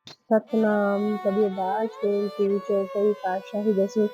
सतनाम कबीरदास की चौथई पातशाही दसवीं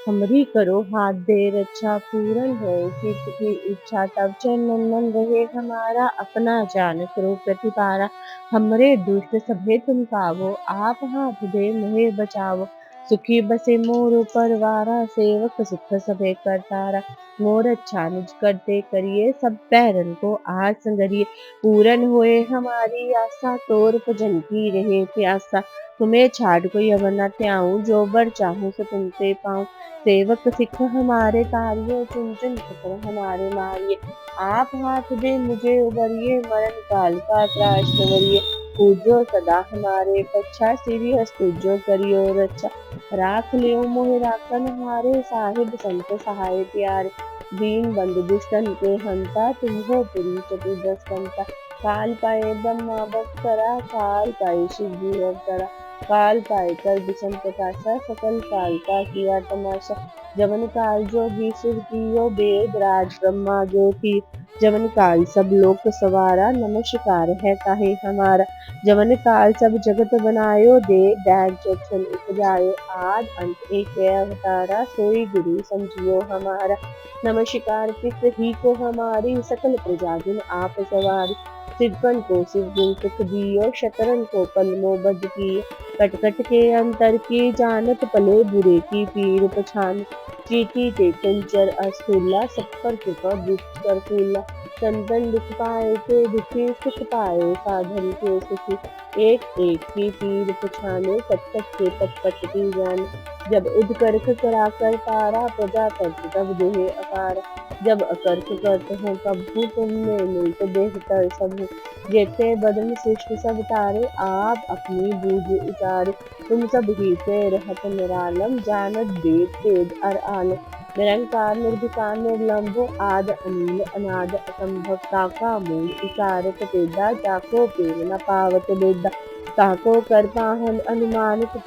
हमरी करो हाथ दे रक्षा पूरन हो चित्त की इच्छा तब चरण मन रहे हमारा अपना जान करो प्रतिपारा हमरे दुष्ट सभे तुम पावो आप हाथ दे मुहे बचावो सुखी बसे मोर परवारा सेवक सुख सभे करतारा मोर अच्छा निज करते करिए सब पैरन को आस संगरिए पूरन होए हमारी आशा तोर भजन की रहे प्यासा तुम्हें छाड़ कोई अवर न त्याऊं जो बर चाहूं सो तुमसे पाऊं सेवक सिख हमारे तारिये चुन चुन पत्थर हमारे मारिये आप हाथ दे मुझे उबरिए मरण काल का त्रास करिए पूजो सदा हमारे पच्छा श्री हस्तुजो करियो रक्षा राख लियो मोहि राखन हारे साहिब संत सहाय प्यारे दीन बंधु दुष्टन के हंता तुम हो पुरी चतुर्दश कंता काल पाए ब्रह्मा बत्सरा काल पाए शिव जी अवतरा काल पाए कर विषम प्रकाशा सकल काल का किया तमाशा जवन काल जोगी शिव कियो वेद राज ब्रह्मा ज्योति जवन काल सब लोक सवारा नमस्कार है ताहे हमारा जवन काल सब जगत बनायो दे दैव जक्षण उपजायो आद अंत एक अवतारा सोई गुरु समझियो हमारा नमस्कार पित ही को हमारी सकल प्रजाजन आप सवारी सिद्धन को शिव गुण सुख दियो शतरन को पलमो बद कियो कटकट के अंतर की जानत पले बुरे की पीर पछान चीटी ते कंचर अस्थूला सब पर कृपा दुष्ट कर फूला संतन दुख पाए के दुखी सुख पाए साधन के सुखी एक एक की पीर पछाने कटकट के पटपट की जान जब उदकर्ष कराकर तारा प्रजा करत तब देहे अकार जब अकर्ष करत हो कबहू तुमने मिलत देहतर सब जेते बदन सृष्ट सब तारे आप अपनी बूझ उतारे तुम सब ही से रहत निरालम जानत वेद वेद अर आलम निरंकार निर्विकार निर्लंबो आद अनिल अनाद असंभव ताका मूल इकारत वेदा जाको पेर न पावत वेदा ताको कर पाहन अनुमानित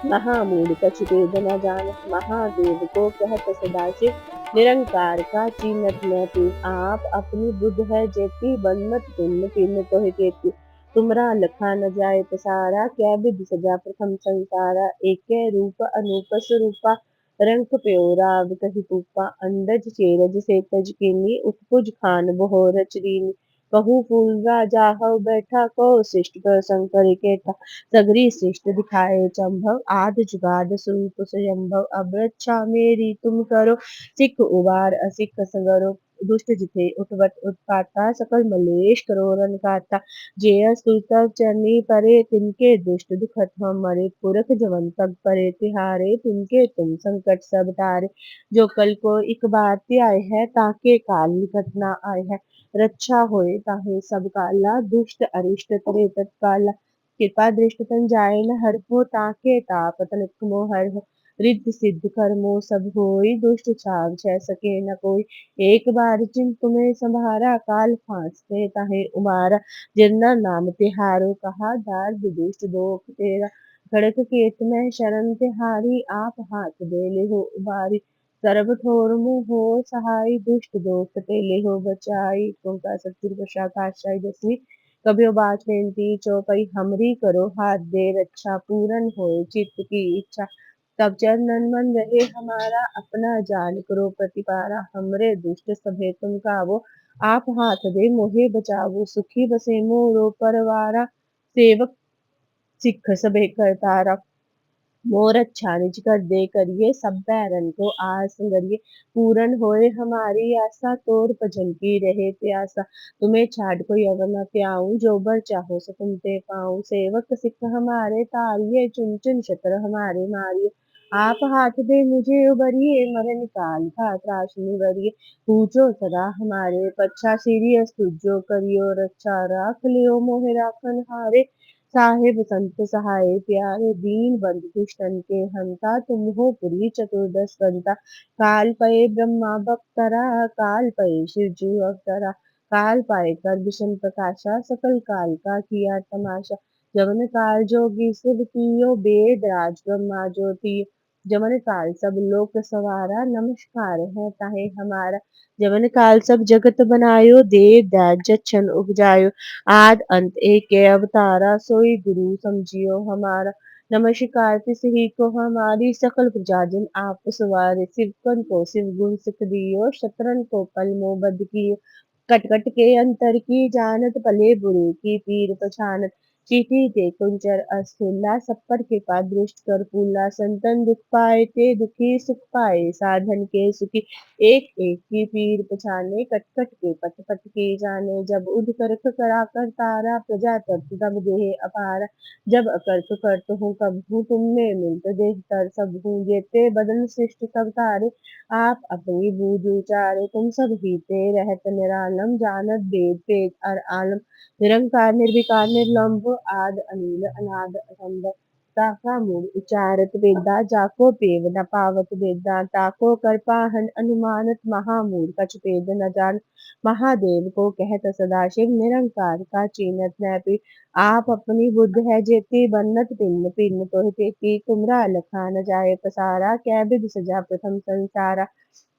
महामूढ़ कछु वेद न जानत महादेव को कहत सदाशिव निरंकार का चीनत न तू आप अपनी बुद्ध है जेती बनमत तुम पिन तोहि केती तुमरा लखा न जाए पसारा क्या विधि सजा प्रथम संसारा एक रूप अनूप स्वरूपा रंग प्योराव कहि पूपा अंडज चेरज से तज कीनी उत्पुज खान बहोर चरीनी कहू फूल राजा हव बैठा को शिष्ट शंकर केता सगरी सृष्टि दिखाए चंभव आद जुगाद स्वरूप स्वयंभव अब रक्षा मेरी तुम करो सिख उबार असिख संगरो दुष्ट जिथे उठवत उत्पाता सकल मलेश करो रन काता जेय सुतव चरनी परे तिनके दुष्ट दुखत हम मरे पुरख जवन तब परे तिहारे तिनके तुम संकट सब तारे जो कल को इक बार आए है ताके काल निकट ना आए है रक्षा होए ताहे सब काला दुष्ट अरिष्ट तरे तत्काला कृपा दृष्ट तन जाए न हर हो ताके ताप तनिक मोहर हो रिद्ध सिद्ध कर्मो सब होई दुष्ट छाव छह सके न कोई एक बार जिन तुम्हें संभारा काल फांसते ताहे उमारा जिन्ना नाम तिहारो कहा दार दुष्ट दोख तेरा खड़क केत में शरण तिहारी आप हाथ दे ले हो उबारी सर्व ठोर मुँह हो सहाय दुष्ट दोख ते ले हो बचाई तुमका सतगुरु प्रसाद पातशाही दसवीं कभी बात बेनती चौपई हमरी करो हाथ दे रक्षा पूरन होए चित्त की इच्छा तब चरणन मन रहे हमारा अपना जान करो प्रतिपारा हमरे दुष्ट सभे तुम कावो आप हाथ दे मोहे बचावो सुखी बसे मोरो परवारा सेवक सिख सभे करतारा मोर अच्छा निज कर दे करिए सब बैरन को आस संगरिए पूरन होए हमारी आशा तोर भजन की रहे प्यासा तुम्हें छाड़ कोई अवर न त्याऊं जो बर चाहो सो तुम ते पाऊं सेवक सिख हमारे तारिये चुन चुन शतर हमारे मारिये आप हाथ दे मुझे उबरिए मरण काल का त्रास निवरिए पूजो सदा हमारे पच्छा सीरी स्तुजो करियो रक्षा राख लियो मोहे राखन हारे साहिब संत सहाय प्यारे दीन बंधु दुष्टन के हंता तुम हो पुरी चतुर्दश कंता काल पये ब्रह्मा बप्तरा काल पये शिव जी अवतरा काल पाए कर विषम प्रकाशा सकल काल का किया तमाशा जवन काल जोगी शिव कियो वेद राज ब्रह्मा ज्योति जमन काल सब लोक सवारा नमस्कार है ताहे हमारा। जमन काल सब जगत बनायो देव दाज जच्छन उपजायो। आद अंत एक अवतारा सोई गुरु समझियो हमारा। नमस्कार तिसही को हमारी सकल प्रजाजन आप सवारे। सिवकन को शिव गुण सिख दियो शतरन को पल मो बद कियो। कट कट के अंतर की जानत भले बुरे की पीर पछानत। चींटी ते कुंचर अस्थूला सब पर कृपा दृष्ट कर फूला। संतन दुख पाए ते दुखी सुख पाए साधन के सुखी। एक एक की पीर पछाने कट कट के पट पट के जाने। जब उद करख करा कर तारा प्रजा तत्व तब देह अपारा। जब अकर्त करत हूँ कब हूँ तुम में मिलत देह कर सब हूँ। जेते बदन सृष्टि सब तारे आप अपनी बूझ उचारे। तुम सब हीते रहत निरालम जानत वेद वेद और आलम। निरंकार निर्विकार निर्लंब आद अनील अनाद असंभ। ताका मूल उचारत वेदा जाको पेव न पावत वेदा। ताको कर पाहन अनुमानत महामूल कछ पेद न जान। महादेव को कहत सदाशिव निरंकार का चीनत न पी। आप अपनी बुद्ध है जेती बन्नत पिन्न पिन्न तोहि तेती। तुमरा लखा न जाय पसारा कै बिध सजा प्रथम संसारा।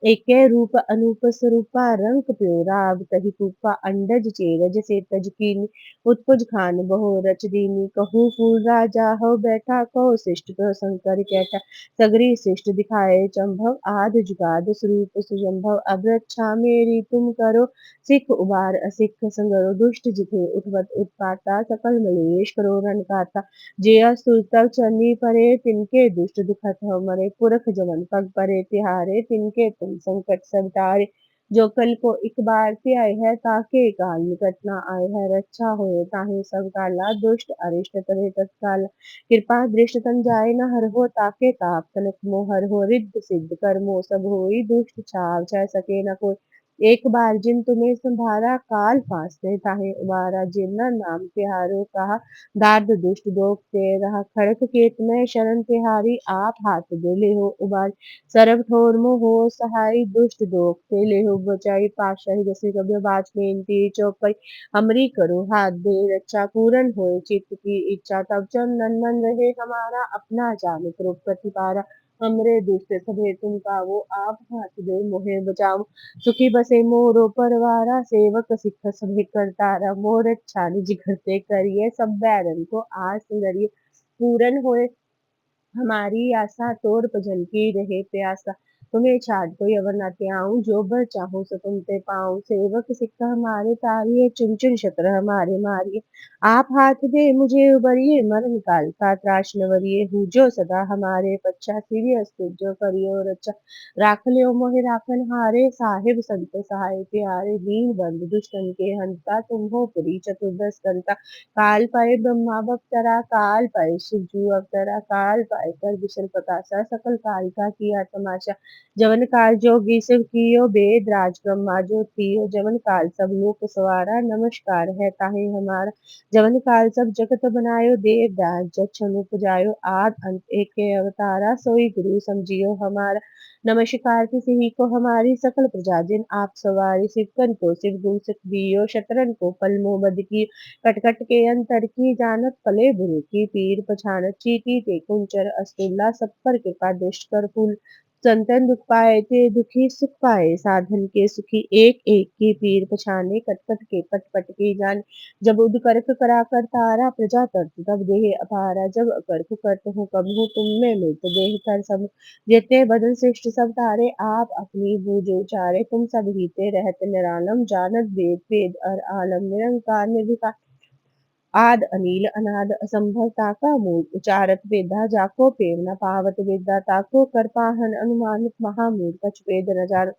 एके रूप अनूप स्वरूपा रंग प्योरा अब तही रूपा अंडज चेरज से तज कीनी। उत्पुज खान बहु रच दीनी कहूँ फूल राजा हो बैठा कहो शिष्ट कहो शंकर कैठा। सगरी शिष्ट दिखाए चंभव आद जुगाद स्वरूप सुजम्भव। अब रक्षा मेरी तुम करो सिख उबार असिख संगरो। दुष्ट जिथे उठवत उत्पाता सकल मलेश करो रन काता। जिया सुलतव चनी परे तिनके दुष्ट दुखत हो मरे। पुरख जमन पग परे तिहारे तिनके तुम संकट सब टारे। जो कल को एक बार ते आए है ताके काल निकट न आए है। रक्षा होए ताहि सब काला दुष्ट अरिष्ट तरे तत्काल। कृपा दृष्ट तन जाए न हर हो ताके ताप तनक मोहर हो। रिद्ध सिद्ध कर्मो सब होई दुष्ट छाव छह सके न कोई। एक बार जिन तुम्हें संभारा काल फासते ताहे उबारा। जिन नाम तिहारो कहा दार्द दुष्ट दोख ते रहा। खड़क केत में शरण तिहारी आप हाथ दे ले हो उबार। सरब ठोर मुँह हो सहाय दुष्ट दोख ते ले हो बचाई। पाशाही जैसे कभी बाज बेनती चौपाई। हमरी करो हाथ दे रक्षा पूरन होए चित्त की इच्छा। तब चंदन मन रहे हमारा अपना जान करो प्रतिपारा। हमरे दुष्ट सभे तुम पावो आप हाथ दे मोहे बचाओ। सुखी बसे मोरो परवारा सेवक सिख सभे करतारा। मोर अच्छा निज घरते करिए सब बैरन को आस नरिये। पूरन होए हमारी आशा तोर भजन की रहे प्यासा। तुम्हें छाड़ कोई अवर न त्याऊं जो बर चाहूं सो तुम ते पाऊं। सेवक सिक्का हमारे तारिये चुन चुन शत्र हमारे मारिये। आप हाथ दे मुझे उबरिये मरण काल का त्राश न वरिये। हूँ जो सदा हमारे पच्चा सिरि अस्तु जो करियो रक्षा। राख लियो मोहि राखन हारे साहिब संत सहाय प्यारे। दीन बंधु दुष्टन के हंता तुम हो पुरी चतुर्दश कंता। काल पाए ब्रह्मा बप्तरा काल पाए शिवजू अवतरा। काल पाए कर विशन प्रकाशा सकल कालिका किया तमाशा। जवन काल जोगी शिव कियो वेद राज ब्रह्मा जो थियो। जवन काल सब लोक सवारा नमस्कार है ताहि हमारा। जवन काल सब जगत बनायो देव दास जच्छन उपजायो। आद अंत एक अवतारा सोई गुरु समझियो हमारा। नमस्कार तिसही को हमारी सकल प्रजा जिन आप सवारी। सिवकन को शिव गुण सिख दियो शतरन को पल मो बद की। कट कट के अंतर की जानत पले बुरे की पीर पछानत। चींटी ते कुंचर अस्तुला सब पर कृपा दृष्ट कर फूल। संतन दुख पाए थे दुखी सुख पाए साधन के सुखी। एक एक की पीर पछाने कट कट के पट पट के जान। जब उद करख करा कर तारा प्रजा तरत तब देह अपारा। जब अकर्ख करत हूँ कब हूँ तुम में मिलत देह कर सब। जेते बदन श्रेष्ठ सब तारे आप अपनी बूझ उचारे। तुम सब हीते रहत निरालम जानत वेद वेद और आलम। निरंकार निर्विकार आद अनील अनाद असंभव। ताका मूल उचारत वेदा जाको पेव न पावत वेदा। ताको कर पाहन अनुमानित महामूल कछ वेद न जान।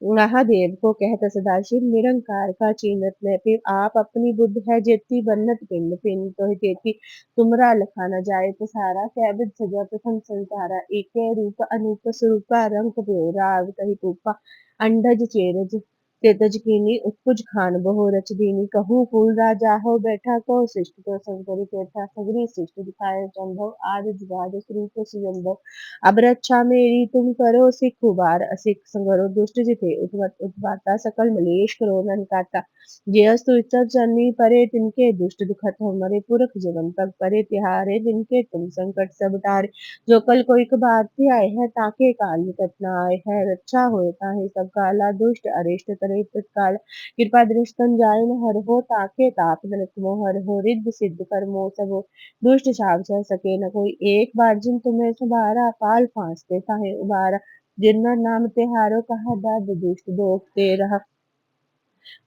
महादेव को कहत सदाशिव निरंकार का चीनत न पिव। आप अपनी बुद्ध है जेती बन्नत पिंड पिंड तोहि तेती। तुमरा लखा न जाय पसारा कैबिद सजा प्रथम संसारा। एके रूप अनूप स्वरूपा रंग प्योरा अब तहि रूपा अंडज चेरज तेतज कीनी उत्कुज खान बहो रच दीनी कहूँ फूल राजा हो बैठा को शिष्ट को संकरी केथा सगरी शिष्ट दिखाए संभव आदि जुगाद स्वरूप सुयंभव अब रक्षा मेरी तुम करो सिख उबार असिख संगरो दुष्ट जिते उत्पाता सकल मलेश करो नन काटा जेस्तु इच्छा जन्नी परे तिनके दुष्ट दुखत हमरे पुरख जीवन तक परे तिहारे जिनके तुम संकट सब टारे जो कल कोई बात ही आए है ताके काल निकट न आए है रक्षा होए ताहि सब काला दुष्ट अरिष्ट करे तत्काल कृपा दृष्टन जाय न हर हो ताके ताप जनक मोह हर हो रिद्ध सिद्ध कर मोह सब हो दुष्ट छाव सह सके न कोई एक बार जिन तुम्हें सवारा पाल फांसते ताहे उबारा जिन्ना नाम तिहारो कहा दाद दुष्ट दोख ते रहा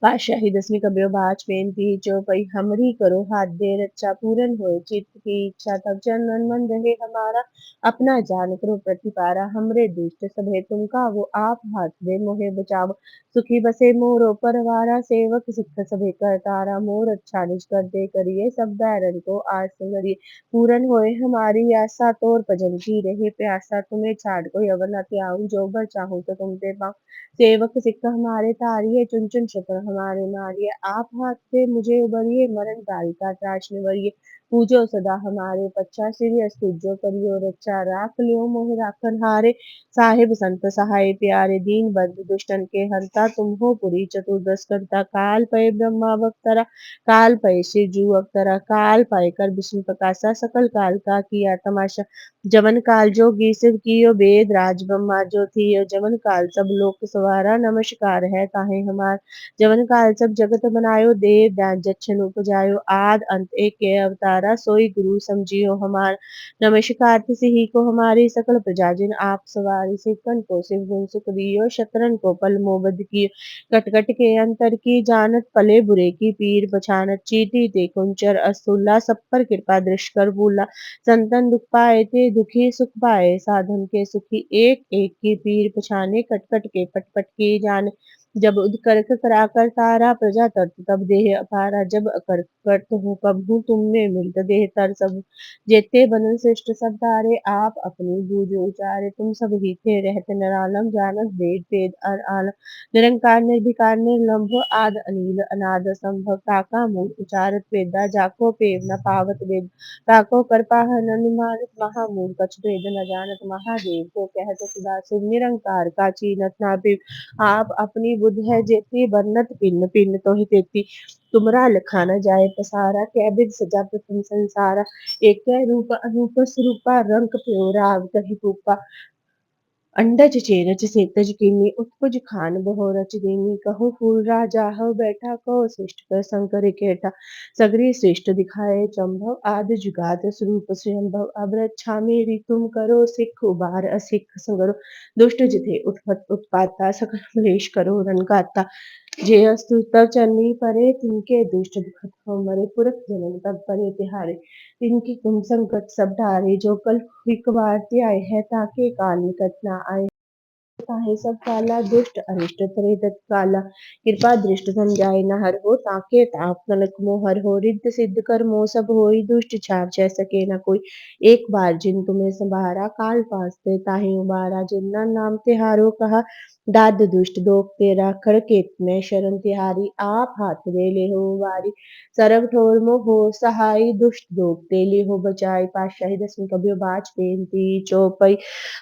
पातशाही दसवीं कबियो बाज बेनती चौपई हमरी करो हाथ दे रक्षा पूरन होए चित्त की इच्छा तब चंदन मन रहे हमारा अपना जान करो प्रतिपारा हमरे दुष्ट सभे तुमका वो आप हाथ दे मोहे बचाव सुखी बसे मोरो परवारा सेवक सिख सभे करतारा मोर अच्छा निज कर दे करिए सब बैरन को आस करिए पूरन होए हमारी आशा तोर भजन की रहे प्यासा तुम्हें छाड़ कोई अवर न त्याऊं जो बर चाहूं तो तुम ते पाऊं सेवक सिख हमारे तारिये चुन चुन शत्र हमारे मारिये आप हाथ से मुझे उबरिए मरण काल का त्राश निवरिये पूजो सदा हमारे पच्चा श्री अस्तुजो करियो रक्षा राख लियो मोह राखन हारे साहिब संत सहाय प्यारे दीन बंधु दुष्टन के हंता तुम हो पुरी चतुर्दश करता काल पय ब्रह्मा अवतरा काल पय शिवजू अवतरा काल पाय कर विष्णु प्रकाशा सकल काल का किया तमाशा जमन काल जोगी शिव कियो वेद राज ब्रह्मा जो थियो जमन काल सब लोक सवारा नमस्कार है ताहे हमार जमन काल सब जगत बनायो देव दान जच्छन उपजायो आद अंत एक के अवतारा सोई गुरु समझियो हमार नमस्कार तिसि को हमारी सकल प्रजा जिन आप सवारी सिकन को शिव गुण सुख दियो शत्रन को पल मोबद कियो कट कट के अंतर की जानत पले बुरे की पीर पछानत चीटी ते कुंचर अस्तुल्ला सब पर कृपा दृष्ट कर भूला संतन दुख पाए थे दुखी सुख पाए साधन के सुखी एक एक की पीर पछाने कट कट के पट पट की जाने जब उदकर करा कर तारा प्रजा तर्त तब देह अपारा जब अकर करत हूँ कब हूँ तुम में मिलत देह तर सब जेते बनल श्रेष्ठ सब तारे आप अपनी बूझो उचारे तुम सब ही थे रहते नरालम जानत वेद वेद अर आलम निरंकार निर्विकार निर्लंभ आद अनिल अनाद संभव ताका मूल उचारत वेदा जाको पेव न पावत वेद ताको कृपा हनुमान महामूल कछ भेद न जानत महादेव को कहत सदा शिव निरंकार का चीनत ना आप अपनी बुद्ध है जेती बरनत पिन पिन तो ही तेती तुमरा लखाना जाए पसारा कै बिद सजा प्रथम संसारा एक रूप अनूप स्वरूपा रंग प्योरा कही रूपा अंडज चेरज सेतज कीनी उत्पज खान बहो रच दीनी कहु फूल राजा हो बैठा को शिष्ट कर संकर केटा सगरी श्रेष्ठ दिखाए चंभव आदि जुगाद स्वरूप स्वयंभव अब रक्षा मेरी तुम करो सिख उबार असिख संगरो दुष्ट जिथे उत्पाता सकल मलेश करो रन गाता जे अस्तु तब चलनी परे तिनके दुष्ट दुखत हो मरे पुरख जनन तब परे तिहारे तिनकी तुम संकट सब टारे जो कल विकवारते आए हैं ताके काल निकट ना आए ताहे सब काला दुष्ट अनिष्ट करे तत्काला कृपा दृष्ट समझाए न हर हो ताके ताप तनक मोह हर हो रिद्ध सिद्ध कर मोह सब होई दुष्ट छाव जै सके न कोई एक बार जिन तुम्हें संभारा काल फांसते ताहे उबारा जिन्ना नाम तिहारो कहा दाद दुष्ट दोख तेरा खड़केत में शरण तिहारी आप हाथ दे ले हो वारी सरब ठोर मोह हो सहाय दुष्ट दोख ते ले हो बचाई पातशाही दसवीं कबियो बाज बेनती चौपई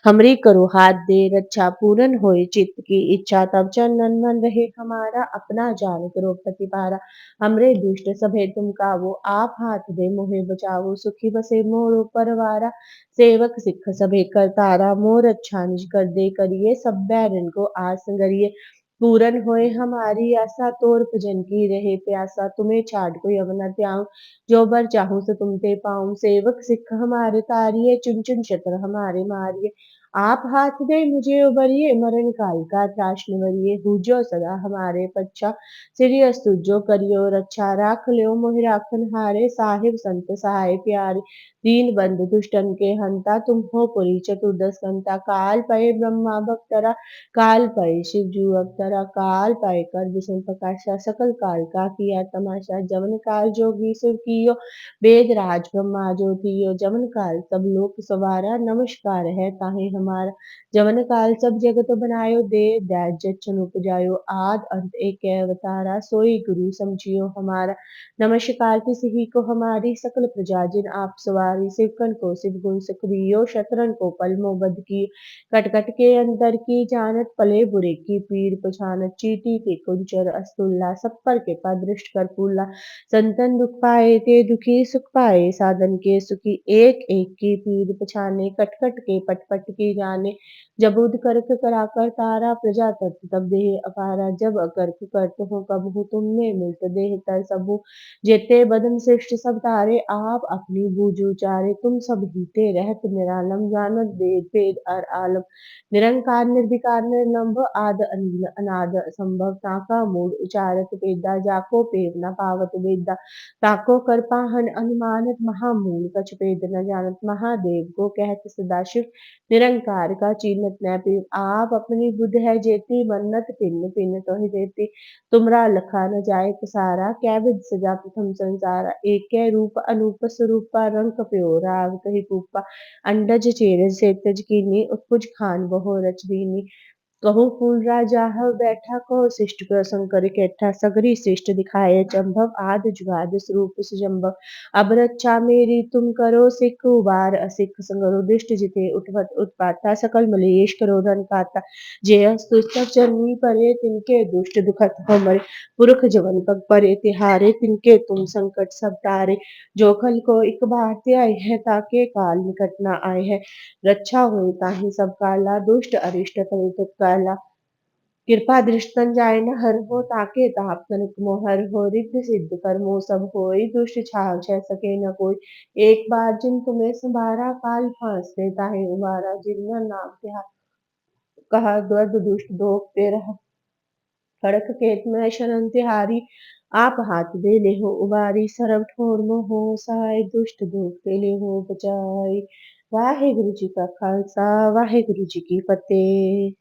हमरी करो हाथ दे रक्षा पूरन होए चित्त की इच्छा तब चंदन मन रहे हमारा अपना जान करो प्रतिपारा हमरे दुष्ट सभे तुम कावो आप हाथ दे मोहे बचावो सुखी बसे मोरो परवारा सेवक सिख सभे करतारा मोर अच्छा निज कर दे करिए सब बैरन को आस करिए पूरन होए हमारी आशा तोर भजन की रहे प्यासा तुम्हें छाड़ कोई अवना त्याऊं जो बर चाहूं सो तुम ते पाऊं सेवक सिख हमारे तारिये चुन चुन शत्र हमारे मारिये आप हाथ दे मुझे उबरिए मरण काल का त्राश निवरिये पूजो सदा हमारे पच्चा श्री अस्तुजो करियो रक्षा राख लियो मोहि राखन हारे साहिब संत सहाय प्यारे दीन बंधु दुष्टन के हंता तुम हो पुरी चतुर्दश कंता काल पय ब्रह्मा भक्तरा काल पय शिव जू अवतरा काल पय कर विष्णु प्रकाशा सकल काल का किया तमाशा जवन काल जोगी शिव कियो वेद राज ब्रह्मा जो थियो जमन काल सब लोक सवारा नमस्कार है ताहे हम हमारा। जवन काल सब जगत बनायो दे, दैज जच्चन उपजायो आद अंत एक अवतारा, सोई गुरु समझियो हमारा। नमस्कार तिसही को हमारी, सकल प्रजा जिन आप सवारी। सिवकन को सिव गुण सुखदियो, शतरन को पल मोबद की। कट कट के अंतर की जानत, पले बुरे की पीर पछानत। चींटी के कुंचर अस्तुल्ला, सब पर के पद दृष्ट कर फूला। संतन दुख पाए ते दुखी सुख पाए, साधन के सुखी एक एक की पीर पछाने। कट कट के पट पट की जाने, जबुद करक कराकर तारा। प्रजा तत्व तब देह अपारा, जब अकर्क करत हो कबहु। तुमने मिलत देह तर सबु, जेते बदन श्रेष्ठ सब तारे। आप अपनी बूझ उचारे, तुम सब हीते रहत निरालम। जानत वेद भेद अर आलम, निरंकार निर्विकार निर्लंभ। आद अनिल अनाद असंभव, ताका मूड उचारत वेदा। जाको पेद न पावत वेदा, ताको कर पाहन अनुमानत। महामूल कछ भेद न जानत, महादेव को कहत सदाशिव। निरंकार का चीनत न पिव, आप अपनी बुद्ध है जेती। मन्नत पिन पिन तोहि देती, तुमरा लखा न जाए पसारा। कै विध सजा प्रथम संसारा, एक कै रूप अनूप स्वरूपा। रंग कप्यो राग कहि कूपा, अंडज चेरज सेतज कीनी। उत्पुज खान बहु रच दीनी, कहूँ फूल राजा हव बैठा। कहो शिष्ट शंकर कैठा, सगरी श्रेष्ठ दिखाए चंभव। आद जुगाद स्वरूप सुजम्भव, अब रक्षा मेरी तुम करो। सिख उबार असिख संगरो, दुष्ट जिते उठवत उत्पाता। सकल मलेश करो रन काता, जे स्तुत चरनी परे। तिनके दुष्ट दुखत हो मरे, पुरख जवन पग परे। तिहारे तिनके तुम संकट सब टारे, जोखल को इक बार त्याय है। ताके काल निकट न आए है, रक्षा होए ताहि सब काला। दुष्ट अरिष्ट करे तत्काला, कृपा दृष्टन जाय न हर हो। ताके ताप तनिक मोहर हो, रिद्ध सिद्ध कर्मो सब होय। दुष्ट छाव छह सके न कोई, एक बार जिन तुम्हें संभारा। काल फांस ले ताहि उबारा, जिन नाम तिहार कहा। द्वंद दुष्ट दोख ते रहा, खड़क केत में शरण तिहारी। आप हाथ दे ले हो उबारी, सरब ठोर मोह सहाय। दुष्ट दोख ते ले हो बचाई। वाहे गुरु जी का खालसा, वाहे गुरु जी की फतेह।